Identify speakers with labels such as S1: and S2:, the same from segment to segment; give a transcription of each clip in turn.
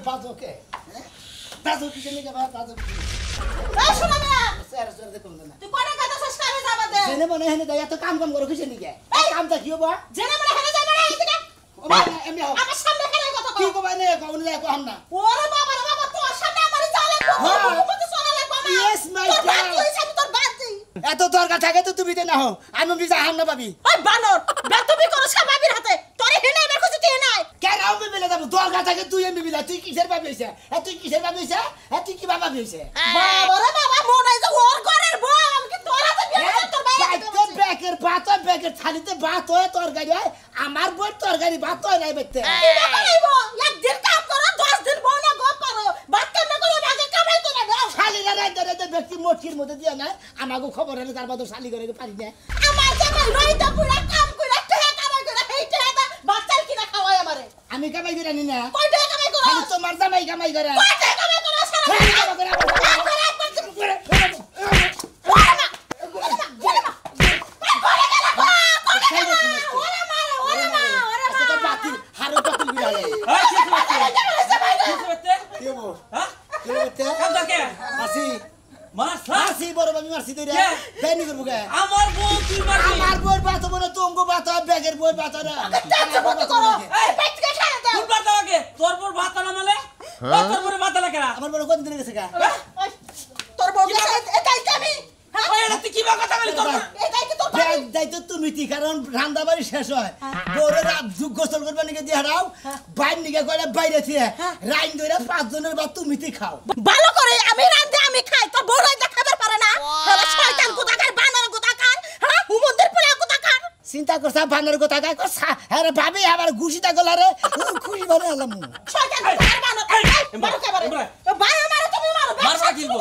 S1: বাজোকে বাজো কি জানি বাবা বাজো
S2: এই শোনা না
S1: স্যার স্যার দেখুন না
S2: তুই কোন কথা শেষ করে যাবা দে
S1: জেনে মনে হেনে দেয়া তো কাম করো কিছু নি গে কামটা কি হবো
S2: জেনে মনে হেনে যাবা না এদিকে
S1: ও মা এমনি
S2: আমার সামনে কেন কথা
S1: কি কো মানে কোন না কো হামনা
S2: ওরে বাবা রে বাবা তোর সামনে আমারে চালে কত সোনা লাগবে না
S1: ইয়েস মাই গড
S2: তোর বাদ দেই
S1: এত দরকার থাকে তো তুমি না হও আমি বিজা হাম না পাবি
S2: ওই বানর বেতবি করছ বাবির হাতে তোরে হেনে এবার কিছু দিয়ে নাই
S1: কেন আমি মিলে যাব দরকার থাকে তুই এমনি বিলা তুই কিসের পাবি হইছে তুই কিসের পাবি হইছে তুই কি বাবা হইছে
S2: বাবা রে বাবা মনে যে ওর ঘরের বউ আমি কি তোর হাতে বিয়ে তোর ভাই
S1: তো বেকের থালিতে ভাত হয় তরকারি হয় আমার বই তরকারি ভাত হয় নাই বেতে
S2: কি করাইবো একদিন কাম করো 10 দিন বউ না গো পারো ভাত কাম না করে ভাগে কামাই করে দাও
S1: শালিরা রাইতে ব্যক্তি মোটকির মধ্যে দিয়া না আমাকে খবর হলে তার বাদ শালি করে পারি না
S2: আমার জামাই রইতা পুরা কাম করে টাকা কামাই করে এই টাকা বাচ্চার কিনা খাওয়ায় আমারে
S1: আমি কামাই করে নি না
S2: কয় টাকা কামাই করো
S1: খালি তোমার জামাই কামাই করে
S2: কয় টাকা কামাই করো
S1: আমার বই বাত বলে তোমাকে বাত ব্যাগের বই বাত না
S3: তোর বড় ভাত না মানে তোর বড় ভাত না কেন
S1: আমার বড় কোন দিন গেছে গা
S2: তোর বউ এটাই আমি
S3: ওই এটা তুই কি বা কথা বলি তোর
S2: এটাই কি তোর
S1: ব্যাগ দাইতো তুমি তি কারণ রান্না বাড়ি শেষ হয় বড় রাত গোসল করবে নাকি দিয়ে হারাও বাইর নিকে কয়টা বাইরে থিয়ে রাইন ধরে 5 জনের বা তুমি তি খাও
S2: ভালো করে আমি রাঁধে আমি খাই তোর বউ রাইতে খাবার পারে না হ্যাঁ শয়তান কোথাকার বানর কোথাকার হ্যাঁ হুমন্দের পুরা কোথাকার
S1: চিন্তা করছা বানর কথা কাই করছা আরে ভাবি আবার ঘুষিটা গলারে খুশি বারে আলাম
S2: শয়তান কোথাকার বানর মারো কেবারে ভাই মারো তুমি মারো
S3: মারবা কি গো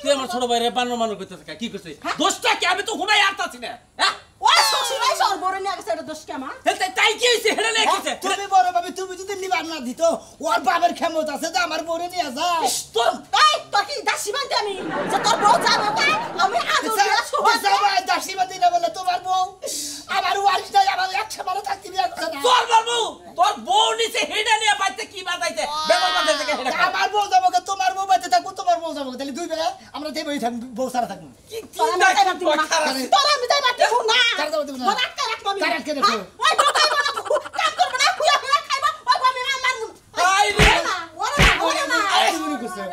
S3: তুই আমার ছোট ভাইরে বানর মানর কইতে থাকা কি কইছিস দোষটা কি আমি তো ঘুমাই আরতাছি না হ্যাঁ
S2: ওই শ্বশুরাই সর বড় নিয়ে গেছে এটা দোষ কেমন
S3: তাই কি হইছে হেডে নে কিছে
S1: তুমি বড় ভাবি তুমি যদি নিবার না দিত ওর বাবার ক্ষমতা আছে যে আমার বউরে নিয়ে যায়
S3: তোর
S2: এই তোর কি দাসী বানতে আমি যে তোর বউ যাবে কে আমি আদর দিয়া শুয়া
S1: সবাই দাসী বাদি না বলে তোমার বউ আমার ওয়ারিস নাই আমার একশো বারো থাকতে বিয়া করছে না
S3: তোর বউ নিচে হেডে নিয়ে বাইতে কি বাজাইছে বেগর বাজাইছে কে হেডে
S1: আমার বউ যাবো তোমার বউ বাইতে থাকবো তোমার বউ যাবো তাহলে দুই বেলা আমরা দেবই থাকবো বউ সারা থাকবো
S3: কি
S2: তোর আমি তাই বাতি না তোর আমি তাই বাতি না
S1: কার যাবো তুমি না
S2: তোর একটা রাখবো আমি
S1: কার কে দেখো
S2: ওই বোকাই বানা কাম করবে না খুয়া খুয়া খাইবা ওই আমি আমার
S3: আই রে
S2: ওরে না
S1: তুমি কইছো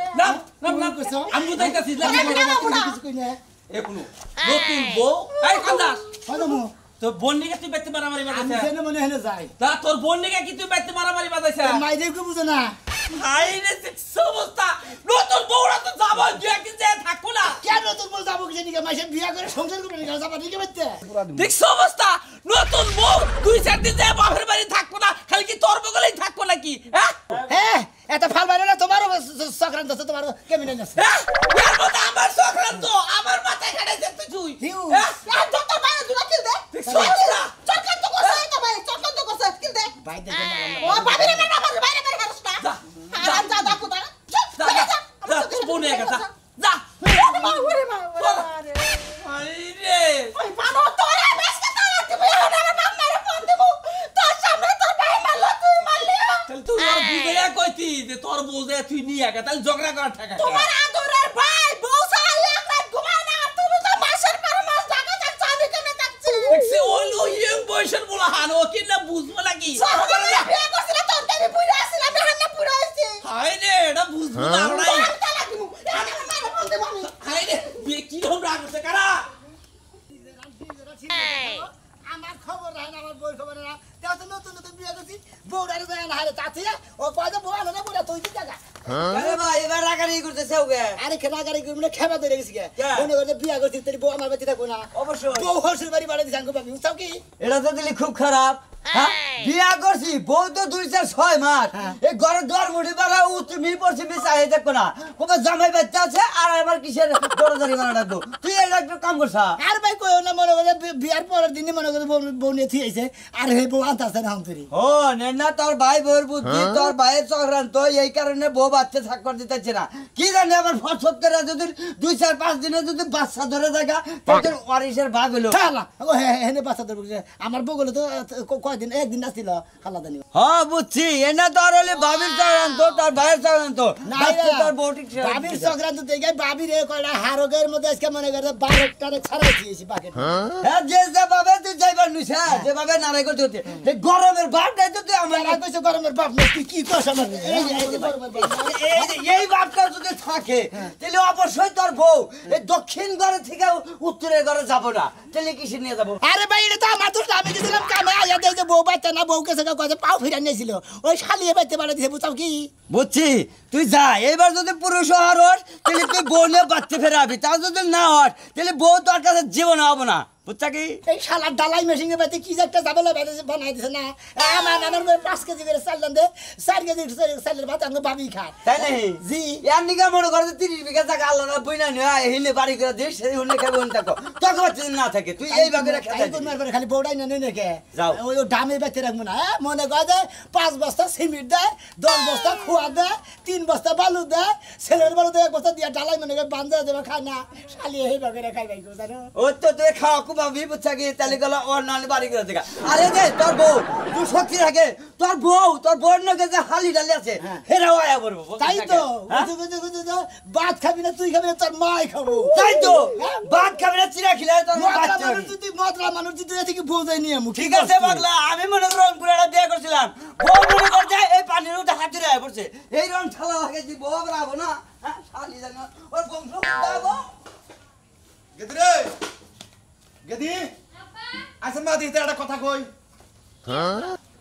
S3: না
S1: কইছো
S3: আমি বুঝাইতাছি
S1: কিছু কই না
S3: এ কোন নতুন বউ এই কান্দাস
S1: হলো
S3: তোর বোন নিকে তুই বাইতে মারামারি
S1: আমি
S3: বাজাইছ
S1: জেনে মনে হেনে যাই
S3: তা তোর বোন নিকে কি তুই বাইতে মারামারি বাজাইছ
S1: মাইরে কো বুঝো না
S3: হাই রে সমস্যা নতুন বউরা তো যাবো দুই একদিন যায় থাকবো না
S1: কেন তোর বউ যাবো কি জানি মাইসে বিয়া করে সংসার করবে না যাবা দিকে বাইতে
S3: দেখ সমস্যা নতুন বউ দুই চার দিন যায় বাপের বাড়ি থাকবো না খালি কি তোর বগলেই থাকবো নাকি হ্যাঁ
S1: হ্যাঁ এত ফাল বাইরে না তোমারও সংক্রান্ত আছে তোমার কেমনে আছে
S3: হ্যাঁ এর মধ্যে আমার সংক্রান্ত আমার মাথায় কাটাইছে তুই
S1: হিউ
S2: তোর বাইরে দুলা কিল দে
S3: সমস্যা
S2: চরকান তো করছে তো ভাই চরকান তো করছে কিল দে
S1: ভাই দেখে
S2: ও বাবিরে মেনা বাবিরে বাইরে বাইরে হারস না আরাম যা দা কুদা
S3: যা তোর বোন নিয়ে গেছা যা
S2: ওরে মা রে
S3: হাই রে
S2: ওই বানো তোরে বেশকে তাড়াতে বই আমার বাপ মারে ফোন দেবো তোর সামনে তোর ভাই মারলো তুই মারলি
S3: তাহলে তুই আর বুঝাইয়া কইতি যে তোর বউ যে তুই নিয়ে গেছ তাহলে ঝগড়া করা ঠেকা
S2: তোমার আদরের ভাই বউ সারা এক রাত ঘুমায় না তুমি তো মাসের পর মাস জায়গা থাকছ আমি কেমনে থাকছি
S3: দেখছি ওলো ইয়ং বয়সের বলা হানো কি না বুঝবো নাকি
S2: সহজে বিয়ে করছিল তোর আমি পুরো আসছিলাম আমি হান্না পুরো আসছি
S3: হাই রে এটা বুঝবো না নাই
S2: আমি তা লাগিমু এটা মারে ফোন দেবো আমি
S3: হাই রে কি রকম রাগ হচ্ছে কারা
S1: আমার খবর রাখে না আমার বই খবর না তেও তো নতুন নতুন বিয়ে করছি বউরারে যায় না হারে তাতে ও কয়টা বউ আলো না বউরা তুই দিতে গা
S4: আরে ভাই এবার রাগারি করতেছে ওকে
S1: আরে খেলা গাড়ি মানে খেবা ধরে গেছি গে মনে করে বিয়ে করছি তোর বউ আমার বাড়িতে থাকো না
S4: অবশ্যই
S1: বউ হসুর বাড়ি বাড়ি দিছাঙ্গ পাবি বুঝছাও কি
S4: এটা তো দিলি খুব খারাপ হ্যাঁ বিয়া করছি বউ তো 2-6 মাস এই ঘরে দর মুড়ি পাড়া তুমি পড়ছি বিছাই দেখো না ওকে জামাই বাচ্চা আছে আর আমার কিসের দরজারি বানা রাখবো তুই এই একটা কাম করছা
S1: আর ভাই কইও না মনে করে বিয়ার পরের দিনই মনে করে বউ নিয়ে থিয়েছে আর হে বউ আনতাছে না হন্তরি
S4: ও নেনা তোর ভাই বউর বুদ্ধি তোর ভাইয়ের চক্রান্ত এই কারণে বউ বাচ্চা সাক্ষর দিতেছে না কি জানি আমার ফসল করে যদি 2-4-5 দিনে যদি বাচ্চা ধরে থাকা তোর ওয়ারিসের ভাগ হলো
S1: ও হেনে বাচ্চা ধরবে আমার বউ গেলে তো কয়দিন একদিন নাছিল আল্লাহ জানি
S4: হ্যাঁ বুঝছি এনা তো আর হলে বাবির সংক্রান্ত তার ভাইয়ের সংক্রান্ত তার বউটি
S1: বাবির সংক্রান্ত দেখে বাবির এ কয়টা হারগের মধ্যে আজকে মনে করে 12টারে ছাড়াই দিয়েছি বাকেট
S4: হ্যাঁ যে বাবা তুই যাইবার নিস হ্যাঁ যে বাবা নারাই করতে হচ্ছে গরমের ভাবটাই তো তুই আমার
S1: কইছো গরমের বাপ না তুই কি কস আমার
S4: এই বাপটা যদি থাকে তাহলে অবশ্যই তোর বউ এই দক্ষিণ ঘরে থেকে উত্তরের ঘরে যাবো না তাহলে কিসে নিয়ে যাবো
S1: আরে ভাই এটা তো আমার তো আমি গেছিলাম কামে আয়া দেই যে বউ বাচ্চা না বউকে সঙ্গে কথা পাও ফিরা নিয়েছিল ওই শালিয়ে বাইতে পারে দিছে বুঝাও কি
S4: বুঝছি তুই যা এবার যদি পুরুষ হওয়ার হস তাহলে তুই বউ নিয়ে বাচ্চা ফেরাবি তা যদি না হস তাহলে বউ তোর কাছে জীবন হবো না বুঝছা কি
S1: এই শালার ডালাই মেশিনে বাইতে কি যে একটা জাবেলা বাইতে বানাই দিছে না আমার করে 5 কেজি করে চাল দেন দে 4 কেজি চালের ভাত আঙ্গ ভাবি খায়
S4: তাই নাই
S1: জি
S4: ইয়ার নিকা মনে করে 30 বিঘা জায়গা আল্লাহ না বইনা নিয়ে হিলে বাড়ি করে দিস সেই হুনে খাবি হুন থাকো তোকে বাচ্চা না থাকে তুই এই ভাগে রাখা
S1: তাই কোন মারবে খালি বউডাই না নেই কে
S4: যাও।
S1: ওই ডামে বাইতে রাখবো না মনে কয় যে 5 বস্তা সিমেন্ট দেয় 10 বস্তা খোয়া দেয় 3 বস্তা বালু দেয় ছেলের বালু দেয় 1 বস্তা দিয়া ডালাই মনে করে বান্ধা দেবে খায় না শালিয়ে এই ভাগে খাই ভাই গো জানো
S4: ও তো তুই খাওয়া কুমাবি বুঝছা কি তাহলে গেল ওর নানি বাড়ি করে দেখা আরে দে তোর বউ তুই সত্যি রাখে তোর বউর নাকি যে হালি ডালি আছে হেরাও আয়া বলবো
S1: তাই তো ভাত খাবি না তুই খাবি না তোর মাই খাবো
S4: তাই তো ভাত খাবি না চিরা খিলা তোর বাচ্চা
S1: মতরা মানুষ যদি থেকে বোঝাই নিয়ে
S4: ঠিক আছে পাগলা আমি মনে করি রংপুরে একটা বিয়ে করছিলাম বউ মনে করছে এই পানির উঠে হাতে রায় পড়ছে এই রং ঠালা লাগে যে বউ রাখবো না হ্যাঁ শালি জানো ওর বংশ যাবো
S5: গেদি রে গেদি আচ্ছা মা দিতে একটা কথা কই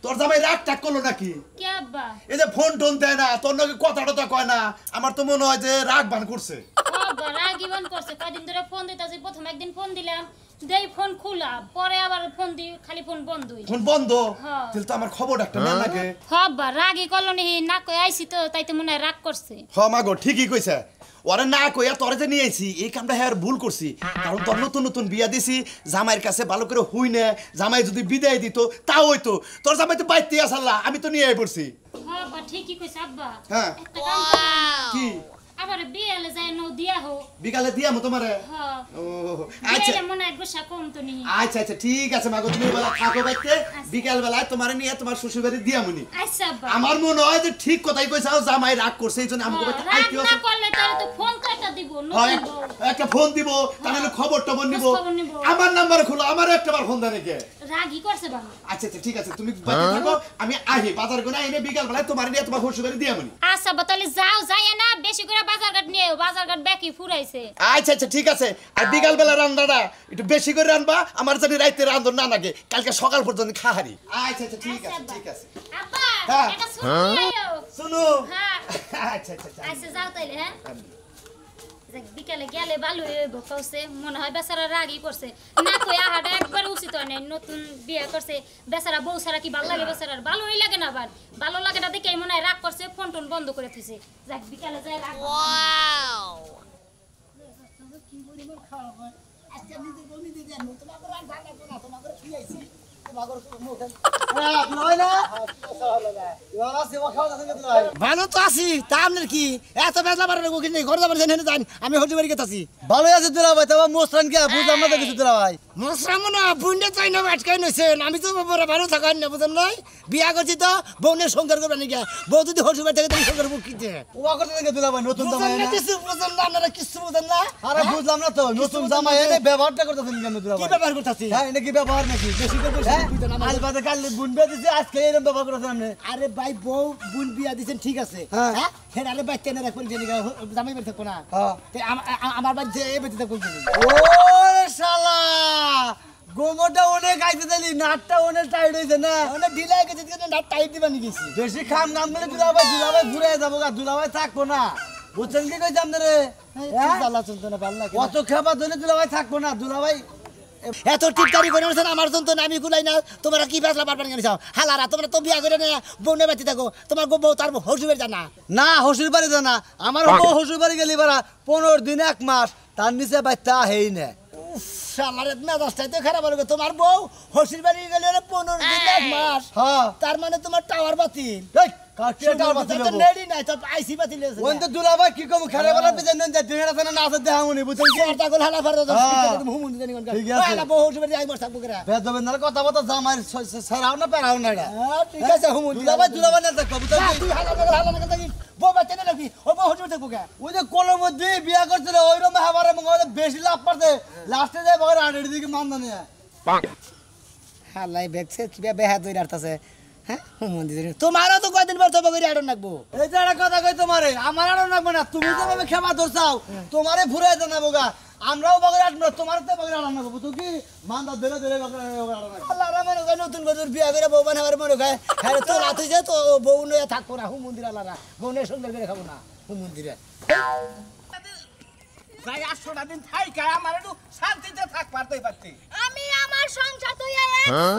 S5: তোর জামাই রাগ টাক করলো নাকি
S6: কে আব্বা
S5: এই যে ফোন টোন দেয় না তোর নাকি কথা টথা কয় না আমার তো মনে হয় যে রাগ বান করছে
S6: ও আব্বা রাগি বন করছে কয়দিন ধরে ফোন দিতেছি প্রথম একদিন ফোন দিলাম দেই ফোন খোলা পরে আবার ফোন দি খালি ফোন বন্ধই
S5: ফোন বন্ধ
S6: হ্যাঁ।
S5: তাহলে তো আমার খবর একটা নেন নাকি
S6: হ আব্বা রাগি করলো নি না কই আইছি তো তাইতে মনে হয় রাগ করছে
S5: হ মা গো ঠিকই কইছে ওরে না কইয়া তোরে যে নিয়ে আইছি এই কামটা হ্যাঁ ভুল করছি কারণ তোর নতুন নতুন বিয়া দিছি জামাইয়ের কাছে ভালো করে হুই না জামাই যদি বিদায় দিত তাও হইতো তোর জামাই তো বাইতে আসাল্লা আমি তো নিয়ে আই পড়ছি
S6: হ আব্বা ঠিকই কইছে আব্বা
S5: হ্যাঁ
S6: একটা কাম করো।
S5: কি
S6: আবার বিয়েলে যায় নও দিয়া হো
S5: বিকালে দিয়ামু তোমারে
S6: হ
S5: ও আচ্ছা
S6: বিয়েলে মনে হয় গোসা কম তো নি
S5: আচ্ছা আচ্ছা ঠিক আছে মাগো তুমি বেলা থাকো বাইতে বিকাল বেলায় তোমারে নিয়ে তোমার শ্বশুর বাড়ি দিয়ামুনি
S6: আচ্ছা আব্বা
S5: আমার মনে হয় যে ঠিক কথাই কইছাও জামাই রাগ করছে এইজন্য আমাকে বাইতে
S6: রাগ
S5: আইতে
S6: না
S5: আছে
S6: করলে তাহলে তো ফোন কাটা দিব
S5: হয়
S6: নতুন বউ।
S5: একটা ফোন দিব তাহলে খবর টবর নিব
S6: খবর নিব।
S5: আমার নাম্বার খোলো আমারও একটাবার ফোন দেন কে
S6: রাগি করছে ভালো
S5: আচ্ছা আচ্ছা ঠিক আছে তুমি বাইতে থাকো আমি আহি বাজার করে এনে বিকাল বেলায় তোমার নিয়ে তোমার শ্বশুর বাড়ি দিয়ামুনি
S6: আচ্ছা তাহলে যাও যাই না বেশি করে বাজার ঘাট নিয়ে বাজার ঘাট ব্যাকি ফুরাইছে
S5: আচ্ছা আচ্ছা ঠিক আছে আর বিকাল বেলা রান্নাটা একটু বেশি করে রান্না আমার জানি রাইতে রান্ধন না লাগে কালকে সকাল পর্যন্ত খাহারি আচ্ছা আচ্ছা ঠিক আছে ঠিক আছে
S6: আব্বা
S5: হ্যাঁ।
S6: এটা শুনি আইও
S5: শুনো
S6: হ্যাঁ
S5: আচ্ছা আচ্ছা আচ্ছা
S6: আচ্ছা যাও তাইলে হ্যাঁ যাক বিকালে গেলে ভালো হইব কইছে মনে হয় বেচারা রাগই করছে না কই আহাটা একবার উচিত হয় না নতুন বিয়ে করছে বেচারা বউ ছাড়া কি ভালো লাগে বেচারার ভালোই লাগে না আবার ভালো লাগে না দেখে মনে হয় রাগ করছে ফোন টোন বন্ধ করে থইছে যাক বিকালে যাই রাগ
S1: ভালো তো আছি তা আপনার কি এত বেজলা পারে ঘরে যাবার জেনে যান আমি হতে বাড়ি গেছি
S4: ভালো আছে তোরা ভাই তবে মোস্তান কে বুঝলাম না তো কিছু তোরা ভাই
S1: মশরাম না বুন্ডে চাই না আটকাই নইছেন আমি তো বড় ভালো থাকার না বুঝেন নাই বিয়া করছি তো বউনের সংসার করবে নাকি বউ যদি হসু বাড়ি থেকে তুমি সংসার বুক কিতে
S4: ওয়া করতে থেকে তোরা ভাই নতুন জামাই না
S1: কিছু বুঝেন না আপনারা কিছু বুঝেন না
S4: আরে বুঝলাম না তো নতুন জামাই এনে ব্যবহারটা করতেছেন কেন তোরা
S1: কি
S4: ভাই
S1: ব্যবহার করতেছি
S4: হ্যাঁ এটা কি ব্যবহার নাকি বেশি করে বেশি বুঝেন আজ বাদে কাল বুনবে দিছে আজকে এরকম ব্যবহার করতেছেন আপনি
S1: আরে ভাই বউ বুন বিয়া দিছেন ঠিক আছে
S4: হ্যাঁ।
S1: হ্যাঁ ফের আরে বাইতে না রাখবেন যে জামাই বাড়ি থাকবো না
S4: হ্যাঁ।
S1: তে আমার বাড়ি যে বাড়ি থাকবো
S4: ওরে শালা গোমরটা অনেক আইতে দিলি নাটটা অনেক টাইট হইছে না
S1: অনেক ঢিলা গেছে কিন্তু না টাইট দিবা নি গেছি
S4: বেশি খাম নাম করে দুলাভাই ঘুরে যাবো গা দুলাভাই থাকবো না বুঝছেন কি কইছি আপনারে হ্যাঁ?
S1: আল্লাহ চলতো না আল্লাহ
S4: অত খেপা ধরে দুলাভাই থাকবো না দুলাভাই
S1: এত টিটকারি করে আছেন আমার জন্য তো আমি গুলাই না তোমরা কি ফেসলা পারবেন কেন চাও হালারা তোমরা তো বিয়া করে না বউনে বাতি থাকো তোমার বউ তার হসুবের জানা
S4: না হসুর বাড়ি জানা আমার বউ হসুর বাড়ি গেলি বারা 15 দিন 1 মাস তার নিচে বাচ্চা হেই না
S1: শালারে মেজাজটাই তো খারাপ হলো তোমার বউ হসুর বাড়ি গেলে 15 দিন 1 মাস
S4: হ্যাঁ
S1: তার মানে তোমার টাওয়ার বাতিল
S4: এই কাটিয়া বাতি
S1: তো
S4: লব
S1: নেড়ি নাই তো আইসি বাতি লেছে
S4: ওন তো দুলাভাই কি কম খেলে বলা পিছে নন যে দিনের আছে না আছে দেখামুনি বুঝছিস
S1: চারটা গোল হালা ফারো তো
S4: হ্যাঁ।
S1: তুমি হুমুন দিতে নিগন
S4: ঠিক আছে।
S1: হালা বহু সুবিধা আইবার থাকবো করে
S4: বেদবেন্দ্র কথা বলতো জামাই সরাও না পেরাও না এটা
S1: হ্যাঁ ঠিক আছে হুমুন
S4: দুলাভাই না দেখো বুঝছিস
S1: তুই হালা না দেখি বউ বাচ্চা না লাগি ও বহু সুবিধা থাকবো কে
S4: ওই যে কোলের মধ্যে বিয়া করছিল ওই রকম হাবারে মঙ্গলে বেশি লাভ পারছে লাস্টে যায় বগের আড়ের দিকে মান নিয়ে
S1: হালাই বেকছে কি বেহা দই রাখতাছে হ্যাঁ হুমুন দিতে তোমারও তো কয়দিন পর তো বগরি আড়ন লাগবো
S4: এই যে একটা কথা কই তোমারে আমার আরো লাগবে না তুমি তো ভাবে ক্ষমা ধরছাও তোমারে ফুরাই জানাবো গা আমরাও বগের আড়ন তোমার তো বগের আড়ন লাগবো তুই কি মান্দা ধরে ধরে বগের আড়ন লাগবো
S1: আল্লাহ রা মনে কয় নতুন বছর বিয়া করে বউ বানাবার মনে কয় হ্যাঁ তো রাত হইছে তো বউ নয়া থাকবো না হুমুন দিরা আল্লাহ বউ নিয়ে সুন্দর করে খাবো না হুমুন দিরা
S3: যাই 8টা দিন থাইকা আমার একটু শান্তিতে থাক পারতেই পারতি
S2: আমি আমার সংসার তো এই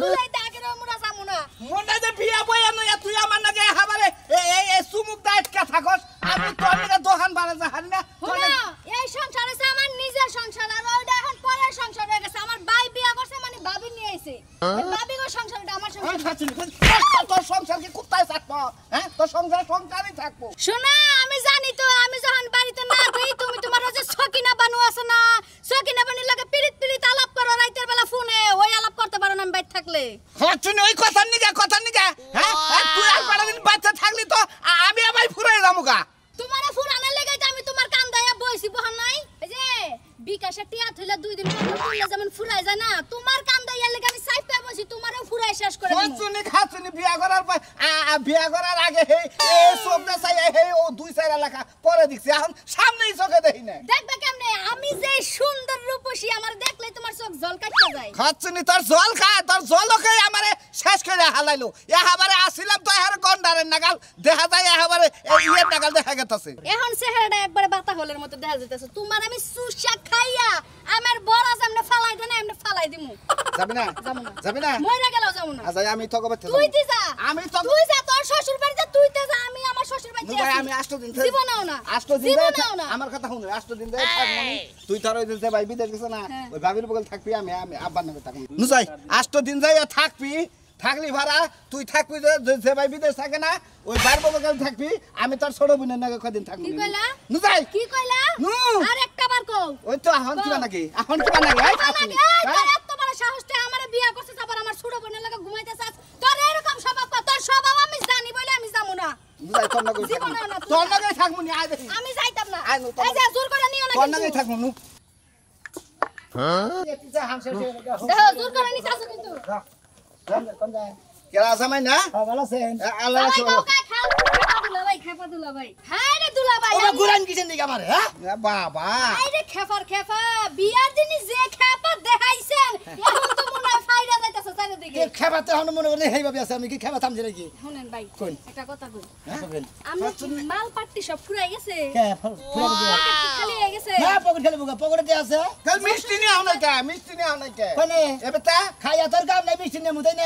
S2: তুই দাগের মুড়া জামুনা
S3: মনে যে বিয়া বইয়া নয়া তুই আমার নাকি হাবারে এই সুমুক দাইটকা থাকস আমি তোর নাকি দোকান বাড়া যাহানি না
S2: শোনো এই সংসার আছে আমার নিজের সংসার আর ওইটা এখন পরের সংসার হয়ে গেছে আমার ভাই বিয়া করছে মানে ভাবি নিয়ে আইছে ভাবি গো সংসারটা আমার সংসার
S3: তোর সংসার কি কুত্তায় থাকবো হ্যাঁ তোর সংসার সংসারই থাকবো
S2: শোনা আমি জানি তো আমি যখন বাড়িতে না থাকি তুমি তোমার ওই যে সকিনা বানু আছে না সকিনা বানুর লাগে পিরিত পিরিত আলাপ করো রাতের বেলা ফোনে ওই আলাপ করতে পারো না আমি বাইরে থাকলে
S3: হচ্ছুনি ওই কথার নিগা হ্যাঁ তুই আর কটা দিন বাচ্চা থাকলি তো আমি আবার ফুরাই যামুগা
S2: তোমারে ফুরানোর লেগে তো আমি তোমার কান্দাইয়া বইছি বহান নাই এই যে বিকাশে টিয়া থইলা 2 দিন পর তুললে যেমন ফুরাই যায় না তোমার কান্দাইয়া লেগে আমি সাইফটা বসি তোমারও ফুরাই শেষ করে দিমু
S3: হচ্ছুনি খাচ্ছুনি বিয়া করার পর বিয়া করার আগে এই চোখটা চাই ও 2-4 এলাকা পরে দেখছি এখন সামনেই চোখে দেখি না
S2: দেখবে কেমনে আমি যে সুন্দর রূপসী আমার দেখলে তোমার চোখ ঝলকাইতে যায়
S3: খাচ্ছুনি তোর জল খা তোর জলকে আমারে শেষ করে হালাইলো এবারে আসিলাম তো এর গন্ডারের নাগাল দেখা যায় এবারে ইয়ের নাগাল দেখা গেছে
S2: এখন চেহারাটা একবারে বাতা হলের মতো দেখা যাইতেছে তোমার আমি সুশা খাইয়া আমার বড় সামনে ফালাই দেনা এমনি ফালাই দিমু
S3: যাবি না
S2: যাবো না
S3: যাবি না
S2: মইরা গেল যাবো না
S3: আচ্ছা আমি তো কবে
S2: তুই দি যা
S3: আমি তো
S2: তুই যা তোর শ্বশুর বাড়িতে তুই তে যা আমি আমার শ্বশুর বাড়িতে
S3: নুগাই
S2: আছি
S3: আমি 8 দিন
S2: জীবনেও না
S3: 8 দিন
S2: জীবনেও না
S3: আমার কথা শুন 8 দিন ধরে থাকব আমি তুই তার ওই যে ভাই বিদেশ গেছ না ওই ভাবির বগল থাকবি আমি আব্বার নামে থাকবি নুসাই 8 দিন যাই থাকবি থাকলি ভাড়া তুই থাকবি যে ভাই বিদেশ থাকে না ওই বার বগল থাকবি আমি তোর ছোট বোনের নাকি কদিন থাকবি
S2: কি কইলা
S3: নুসাই
S2: কি কইলা
S3: নু
S2: আর একটা বার কও
S3: ওই তো এখন কি নাকি এখন কি নাকি এই খাচ্ছি
S2: তোর এত বড় সাহসটা আমারে বিয়া করছিস আবার আমার ছোট বোনের লাগা ঘুমাইতে চাস তোর এরকম স্বভাব তোর স্বভাব আমি জানি বলে আমি যামু না
S3: নুসাই তোর নাকি
S2: জীবনেও না,
S3: তোর নাকি থাকবো নি আয় দেখি
S2: আমি যাইতাম না
S3: আয় নো, তোর-
S2: এই যে জোর করে নিও না
S3: তোর
S2: কিন্তু।
S3: নাকি থাকবো নু
S2: দেখো জোর করে নিতে আসো কিন্তু
S3: কেরা আসামাই না
S1: ভালো আছেন
S3: আল্লাহ
S2: ভাই কাকা খেপা দুলা ভাই হ্যাঁ রে দুলা ভাই
S1: ওরা গুরান কিছেন দিকে আমার হ্যাঁ
S3: বাবা
S2: আরে খেপা বিয়ার দিনই যে খেপা দেখাইছেন এখন তো মনে হয় ফাইরা যাইতাছে চারিদিকে
S1: কে খেবাতে হন মনে করে হেই ভাবি আছে আমি কি খেবা থামছি নাকি
S2: শুনেন ভাই
S1: কোন?
S2: একটা কথা কই
S1: বলেন
S2: আমরা মাল পাট্টি সব ফুরাই গেছে
S1: কে ফুরা দিও
S2: পকেট কি খালি হয়ে গেছে
S1: না পকেট খেলে বুকা পকেটে আছে
S3: কাল মিষ্টি নিয়ে আও না কে মিষ্টি নিয়ে আও না কে
S1: কোনে
S3: এবে তা
S1: খাইয়া তোর কাম নাই বৃষ্টি নেই মুতাই না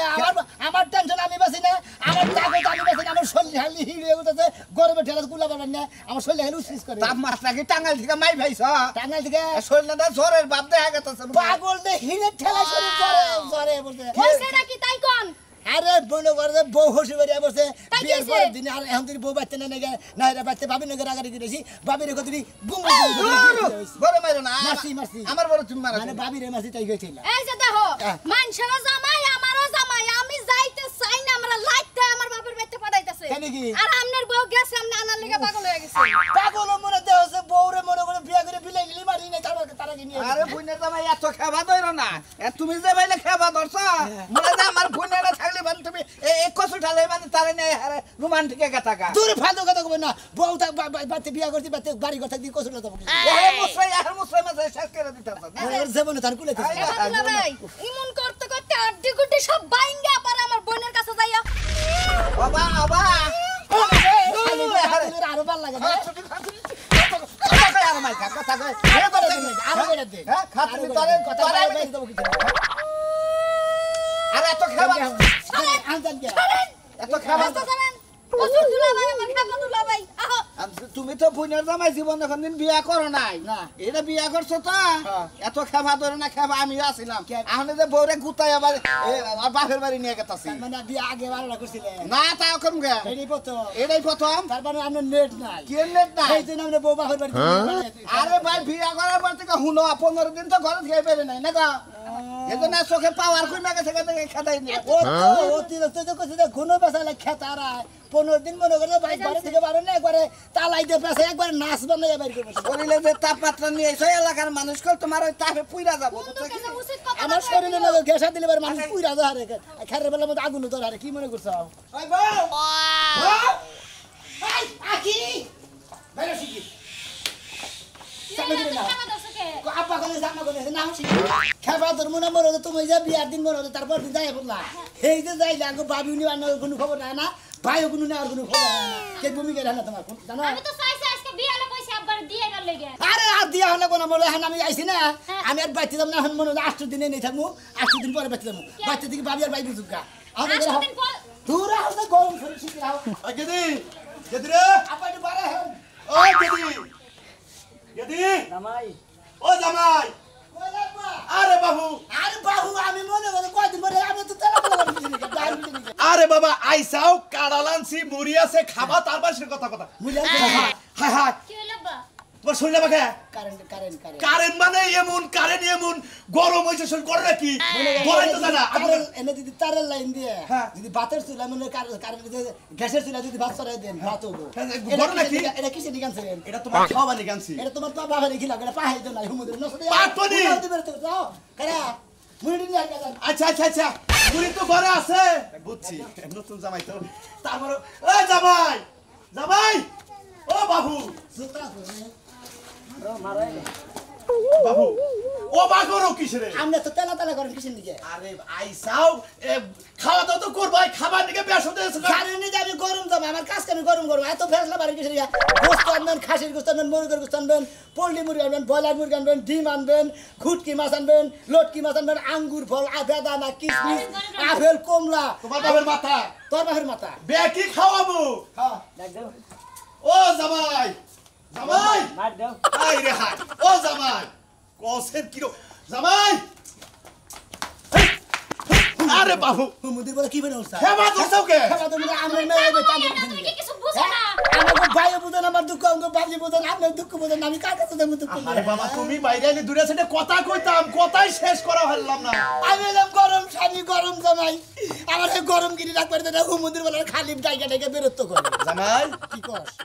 S1: আমার টেনশন আমি বাসি না আমার তাগত আমি বাসি না আমার শরীর হালি হিড়ে উঠেছে গরমে ঠেলা কুলা পাবেন না আমার শরীর হেলু সিস করে
S3: তাপ মাছ নাকি টাঙ্গাল থেকে মাই ভাইছ
S1: টাঙ্গাল থেকে
S3: শরীর না জ্বরের বাপ দেখা গেছে
S1: পাগল দে হিড়ে ঠেলা শরীর জ্বরে জ্বরে বলতে
S2: হইছে নাকি তাই কোন
S1: আরে বনে করে বউ হসি বাড়ি বসে
S2: তাই
S1: বিয়ের
S2: কিছে?
S1: পরের দিন আর এখন তুই বউ বাচ্চা না নেগে না এরা বাচ্চা ভাবি নগে রাগারি করেছি ভাবির কথা তুই গুম
S3: বড় মাইরো না
S1: মাসি, মাসি।
S3: আমার বড় তুমি মারা
S1: মানে ভাবির মাসি তাই গেছিল
S2: এই যে দেখো
S1: হ্যাঁ।
S2: মানুষেরও জামাই আমারও জামাই আমি যাইতে চাই না আমরা লাইতে আমার বাপের বাড়িতে পাঠাইতেছে
S1: কেন কি?
S2: আর আমনের বউ গেছে আমনে আনার লেগে পাগল হয়ে গেছে
S1: পাগল মনে দেহ আছে বউরে মনে করে বিয়া করে বিলাই নিলি মারি নাই তারা কি নিয়ে
S3: আরে বুইনে জামাই এত খেবা দইরো না তুমি যে বাইলে খেবা ধরছ মনে যে আমার বুইনেরা থাকলে মানে তুমি এই কসু ঠালে মানে তারে নেই আরে রোমান্টিক একা থাকা
S1: দূর ফালতু কথা কবে না বউ থাক বাচ্চা বিয়া করছি বাচ্চা বাড়ি কথা দিয়ে কসুর কথা বলছি
S3: এর মুসরাই মাঝে শেষ করে দিতাছ
S1: ওর জীবনে তার কুলে
S2: এবার ভাই ইমন করতে করতে আড্ডি গুড্ডি সব বাইঙ্গা পারে আমার বোনের কাছে যাইয়া
S3: বাবা বাবা
S1: আরো ভাল লাগে না
S3: কথা কই আর মাইকা কথা কই
S1: আরো বেড়ে দে
S3: হ্যাঁ খাতনি তোরে
S1: কথা
S3: তোরে
S1: বলে দেবো কিছু
S3: আরে এত খেবা
S1: আনজান কে
S3: এত খেবা
S2: রাস্তা যাবেন কসুর দুলা ভাই আমার খাপা দুলা ভাই আহো
S3: তুমি তো বোনের জামাই জীবন এখন দিন বিয়া করো নাই
S1: না।
S3: এটা বিয়া করছো তো
S1: হ্যাঁ।
S3: এত খেবা ধরে না খেবা আমিও আসিলাম এখন যে বউরে গুতাই আবার আমার বাপের বাড়ি নিয়ে গেতাছি
S1: তার মানে বিয়ে আগে বারোটা করছিলেন
S3: না তা এখন গে
S1: এটাই প্রথম
S3: এটাই প্রথম
S1: তার মানে আপনার নেট নাই
S3: কি নেট না
S1: এই জন্য আমরা বউ বাপের বাড়ি
S3: আরে ভাই বিয়া করার পর থেকে হুনো 15 দিন তো ঘরে খেয়ে পেরে নাই না গো এজন্য চোখে পাওয়ার কমে গেছে খেতাই নি
S1: ও তো অতিরিক্ত তো কইছে যে ঘন পেছালে খেতারা 15 দিন মনে করে বাইক বাড়ি থেকে বারো না একবারে তালাই দিয়ে পেছে একবার নাচ বানাইয়া বাইর করবে
S3: শরীরে যে তাপমাত্রা নিয়ে এসে এলাকার মানুষ কল তোমার ওই তাপে পুইরা যাবো বুঝছো কি?
S2: উচিত কথা
S1: আমার শরীরে না গ্যাসা দিলে এবার মানুষ পুইরা যায় রে খেরের বেলার মধ্যে আগুন ধরে আরে কি মনে করছো
S3: ওই বউ বউ!
S1: এই আকি বাইরে শিখি আব্বা কোনে জামা কোনে নাম শিখি খেবা তোর মনে মরে তুমি যে বিয়ার দিন মরে তারপর দিন যাই বললা এই যে যাই লাগো বাবি উনি আর কোনো খবর না না ভাই কোনো না আর কোনো খবর না কে ভূমিকা না তোমার জানো
S6: আমি তো চাইছি আজকে বিয়ালে কইছি আব্বার দিয়ে গেল লেগে
S1: আরে আর দিয়া হলে কোন মরে এখন আমি আইছি না আমি আর বাইতে যাব না এখন মনে 8 দিনে নেই থাকমু 8 দিন পরে বাইতে যাবো বাইতে থেকে বাবি আর ভাই বুঝুকা আমি
S6: 8 দিন পর
S1: দূর আহতে গরম করে শিখি রাও
S5: ওই গেদি গেদি রে
S1: আপাটি বারে হেন
S5: ওই গেদি গেদি
S4: জামাই
S5: ও জামাই
S1: কই লাগবা
S5: আরে বাবু
S1: আরে বাবু আমি মনে করে কয়দিন পরে আমি তো তেলা তেলা করে দিছি না ডাল দিছি না
S5: আরে বাবা আইসাও কাড়ালানছি মুড়ি আছে খাবা তারপর সে কথা কথা
S1: মুলা
S5: হাই হাই
S6: কি হলো বা
S5: তোমার শরীরে বাকে
S1: কারেন্ট কারেন্ট কারেন্ট
S5: কারেন্ট মানে কারেন্ট এমন গরম হইছে শরীর করে নাকি বলাই তো জানা
S1: তারের এনে যদি তারের লাইন দিয়ে
S5: হ্যাঁ।
S1: যদি ভাতের চুলা মানে কারেন্ট গ্যাসের চুলা যদি ভাত সরাই দেন ভাত হবো
S5: হ্যাঁ, বড় নাকি?
S1: এটা কিসে নিকানছেন
S5: এটা তোমার খাওয়া বানি গানছি
S1: এটা তোমার তো বাবা রেখি লাগে পাহাই তো নাই হুমুদের নসদে
S5: পাটনি!
S1: দিবে তো যাও কারা মুড়ি নিয়ে আইবা
S5: আচ্ছা আচ্ছা আচ্ছা মুড়ি তো ঘরে আছে বুঝছি নতুন জামাই তো তারপর ও জামাই জামাই ও বাবু
S1: সুতা করে
S5: বাবু ও বাগরো কিসরে
S1: আমরা তো তেলা তেলা করেন কিসের দিকে
S5: আরে আইসাও খাওয়া দাওয়া তো করবাই খাবার দিকে বেশ হতে এসে
S1: জানেনি যে আমি গরম যাবো আমার কাজকে আমি গরম করবো এত ফেসলা বাড়ি কিসের দিকে গোস্ত আনবেন খাসির গোস্ত আনবেন মুরগির গোস্ত আনবেন পোল্ট্রি মুরগি আনবেন ব্রয়লার মুরগি আনবেন ডিম আনবেন খুটকি মাছ আনবেন লটকি মাছ আনবেন আঙ্গুর ফল বেদানা কিশমিশ আপেল কমলা
S5: তোমার বাবার মাথা
S1: তোর বাপের মাথা
S5: বেকি খাওয়াবো
S1: হ্যাঁ
S4: ডাক দাও
S5: ও জামাই জামাই
S4: মার দাও
S5: আই রে হাই ও জামাই কসের কিরো জামাই আরে বাবু
S1: মুদির বলে কি বেনে উঠছে
S5: হেবা দছও কে
S1: খেলা তো আমরা মেয়ে আইবে তাম
S6: তুমি কি কিছু বুঝো না
S1: আমার ভাই বুঝেন আমার দুঃখ আমার ভাবি বুঝেন আপনার দুঃখ বুঝেন আমি কার কাছে দেবো দুঃখ
S5: আরে বাবা তুমি বাইরে এলে দূরে সেটা কথা কইতাম কথাই শেষ করা হলাম না
S1: আমি এলাম গরম স্বামী গরম জামাই আমার এই গরম গিরি রাখবার দেয় না হুমুদির বলে খালি জায়গা থেকে বেরোত্ব করে
S5: জামাই
S1: কি কর